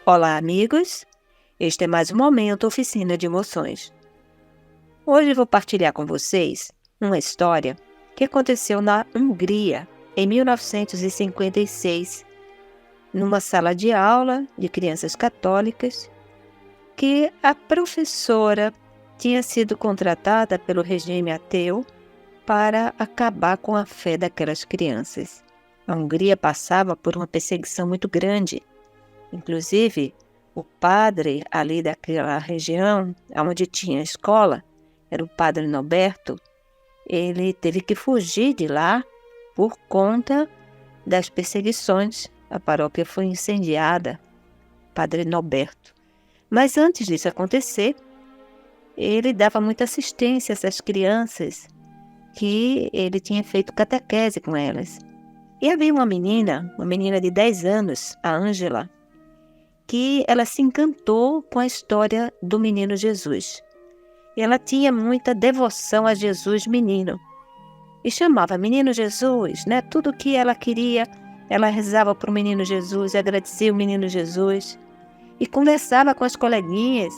Olá, amigos! Este é mais um momento Oficina de Emoções. Hoje vou partilhar com vocês uma história que aconteceu na Hungria em 1956, numa sala de aula de crianças católicas, que a professora tinha sido contratada pelo regime ateu para acabar com a fé daquelas crianças. A Hungria passava por uma perseguição muito grande. Inclusive, o padre ali daquela região, onde tinha a escola, era o padre Norberto, ele teve que fugir de lá por conta das perseguições. A paróquia foi incendiada, padre Norberto. Mas antes disso acontecer, ele dava muita assistência a essas crianças, que ele tinha feito catequese com elas. E havia uma menina de 10 anos, a Ângela, que ela se encantou com a história do menino Jesus. E ela tinha muita devoção a Jesus menino. E chamava menino Jesus, né? Tudo que ela queria, ela rezava para o menino Jesus, agradecia o menino Jesus. E conversava com as coleguinhas.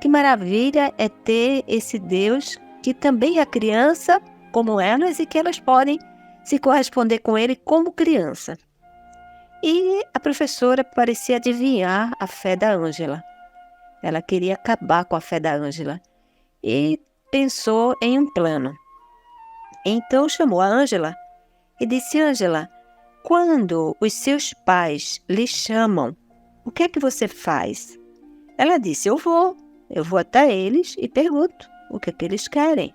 Que maravilha é ter esse Deus que também é criança como elas e que elas podem se corresponder com ele como criança. E a professora parecia adivinhar a fé da Ângela. Ela queria acabar com a fé da Ângela e pensou em um plano. Então chamou a Ângela e disse: Ângela, quando os seus pais lhe chamam, o que é que você faz? Ela disse: eu vou até eles e pergunto o que é que eles querem.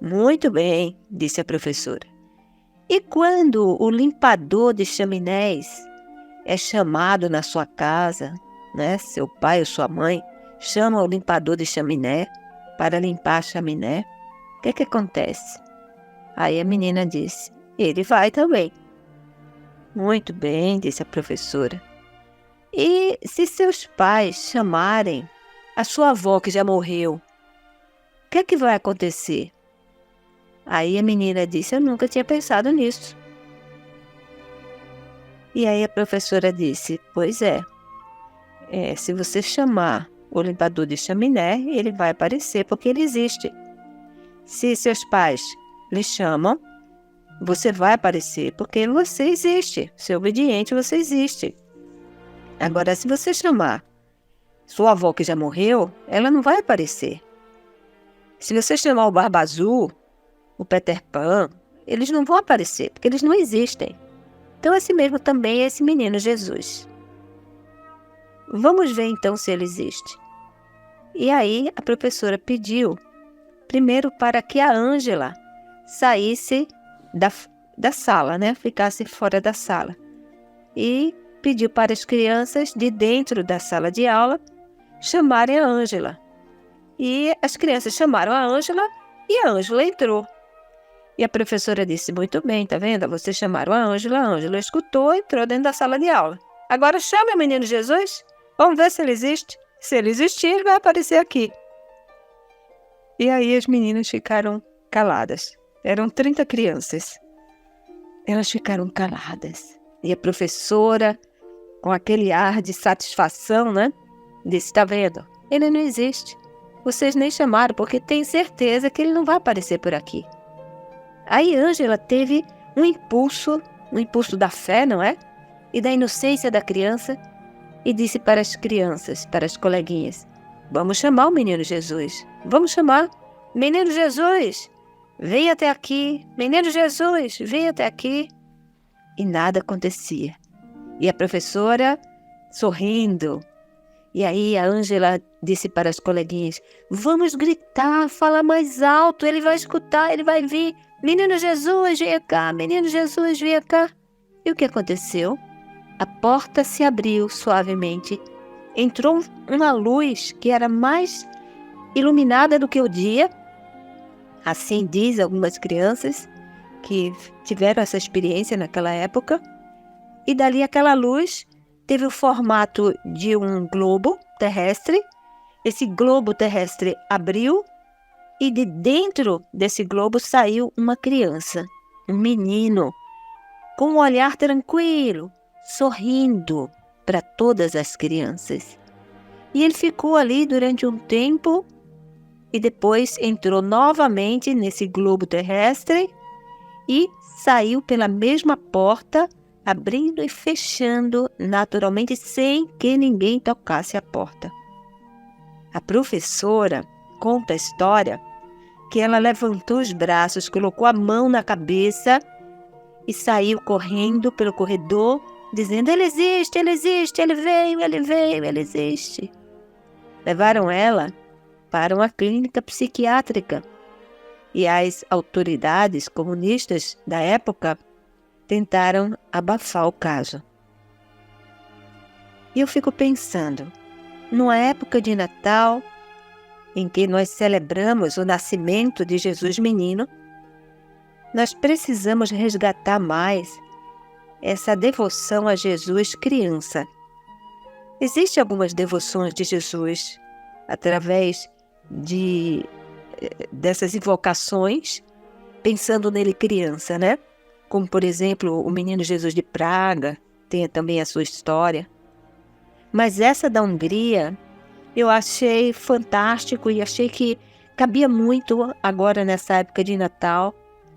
Muito bem, disse a professora. E quando o limpador de chaminés é chamado na sua casa, né? Seu pai ou sua mãe chama o limpador de chaminé para limpar a chaminé, o que é que acontece? Aí a menina disse: ele vai também. Muito bem, disse a professora. E se seus pais chamarem a sua avó que já morreu, o que é que vai acontecer? Aí a menina disse: eu nunca tinha pensado nisso. E aí a professora disse: pois é, se você chamar o limpador de chaminé, ele vai aparecer porque ele existe. Se seus pais lhe chamam, você vai aparecer porque você existe. Você é obediente, você existe. Agora, se você chamar sua avó que já morreu, ela não vai aparecer. Se você chamar o Barba Azul, o Peter Pan, eles não vão aparecer, porque eles não existem. Então, assim mesmo também é esse menino Jesus. Vamos ver então se ele existe. E aí a professora pediu, primeiro para que a Ângela saísse da sala, né? Ficasse fora da sala. E pediu para as crianças de dentro da sala de aula chamarem a Ângela. E as crianças chamaram a Ângela e a Ângela entrou. E a professora disse: muito bem, tá vendo? Vocês chamaram a Ângela escutou e entrou dentro da sala de aula. Agora chame o menino Jesus, vamos ver se ele existe. Se ele existir, ele vai aparecer aqui. E aí as meninas ficaram caladas. Eram 30 crianças. Elas ficaram caladas. E a professora, com aquele ar de satisfação, né? Disse: tá vendo? Ele não existe. Vocês nem chamaram, porque tem certeza que ele não vai aparecer por aqui. Aí Ângela teve um impulso da fé, não é? E da inocência da criança, e disse para as crianças, para as coleguinhas: vamos chamar o menino Jesus. Vamos chamar. Menino Jesus, vem até aqui. Menino Jesus, vem até aqui. E nada acontecia. E a professora sorrindo. E aí a Ângela disse para as coleguinhas: vamos gritar, falar mais alto, ele vai escutar, ele vai vir. Menino Jesus, venha cá, menino Jesus, venha cá. E o que aconteceu? A porta se abriu suavemente. Entrou uma luz que era mais iluminada do que o dia. Assim diz algumas crianças que tiveram essa experiência naquela época. E dali aquela luz teve o formato de um globo terrestre. Esse globo terrestre abriu e de dentro desse globo saiu uma criança, um menino, com um olhar tranquilo, sorrindo, para todas as crianças. E ele ficou ali durante um tempo e depois entrou novamente nesse globo terrestre e saiu pela mesma porta, abrindo e fechando naturalmente sem que ninguém tocasse a porta. A professora conta a história que ela levantou os braços, colocou a mão na cabeça e saiu correndo pelo corredor, dizendo: ele existe, ele veio, ele existe. Levaram ela para uma clínica psiquiátrica e as autoridades comunistas da época tentaram abafar o caso. E eu fico pensando, numa época de Natal, em que nós celebramos o nascimento de Jesus menino, nós precisamos resgatar mais essa devoção a Jesus criança. Existem algumas devoções de Jesus através dessas invocações, pensando nele criança, né? Como, por exemplo, o menino Jesus de Praga, tem também a sua história. Mas essa da Hungria, eu achei fantástico e achei que cabia muito agora nessa época de Natal.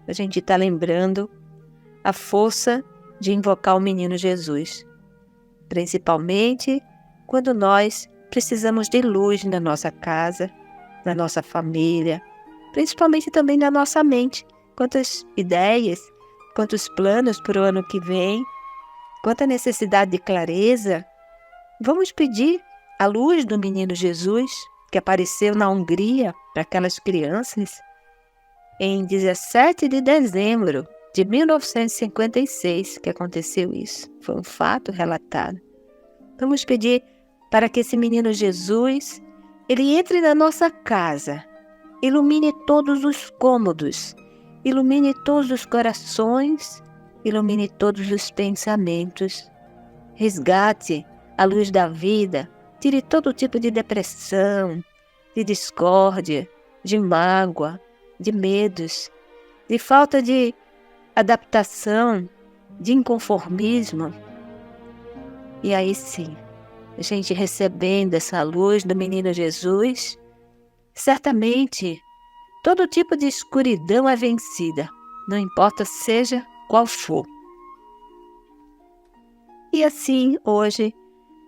A gente está lembrando a força de invocar o menino Jesus, principalmente quando nós precisamos de luz na nossa casa, na nossa família, principalmente também na nossa mente. Quantas ideias, quantos planos para o ano que vem, quanta necessidade de clareza. Vamos pedir a luz do menino Jesus, que apareceu na Hungria para aquelas crianças em 17 de dezembro de 1956 que aconteceu isso. Foi um fato relatado. Vamos pedir para que esse menino Jesus, ele entre na nossa casa, ilumine todos os cômodos, ilumine todos os corações, ilumine todos os pensamentos, resgate a luz da vida, tire todo tipo de depressão, de discórdia, de mágoa, de medos, de falta de adaptação, de inconformismo. E aí sim, a gente recebendo essa luz do menino Jesus, certamente todo tipo de escuridão é vencida, não importa seja qual for. E assim, hoje,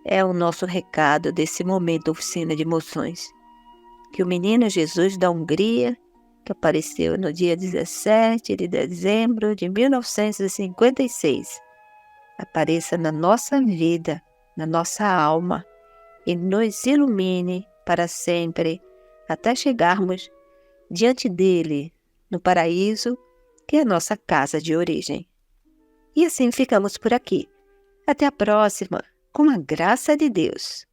é o nosso recado desse momento Oficina de Emoções. Que o menino Jesus da Hungria, que apareceu no dia 17 de dezembro de 1956, apareça na nossa vida, na nossa alma, e nos ilumine para sempre, até chegarmos diante dele, no paraíso, que é a nossa casa de origem. E assim ficamos por aqui. Até a próxima, com a graça de Deus.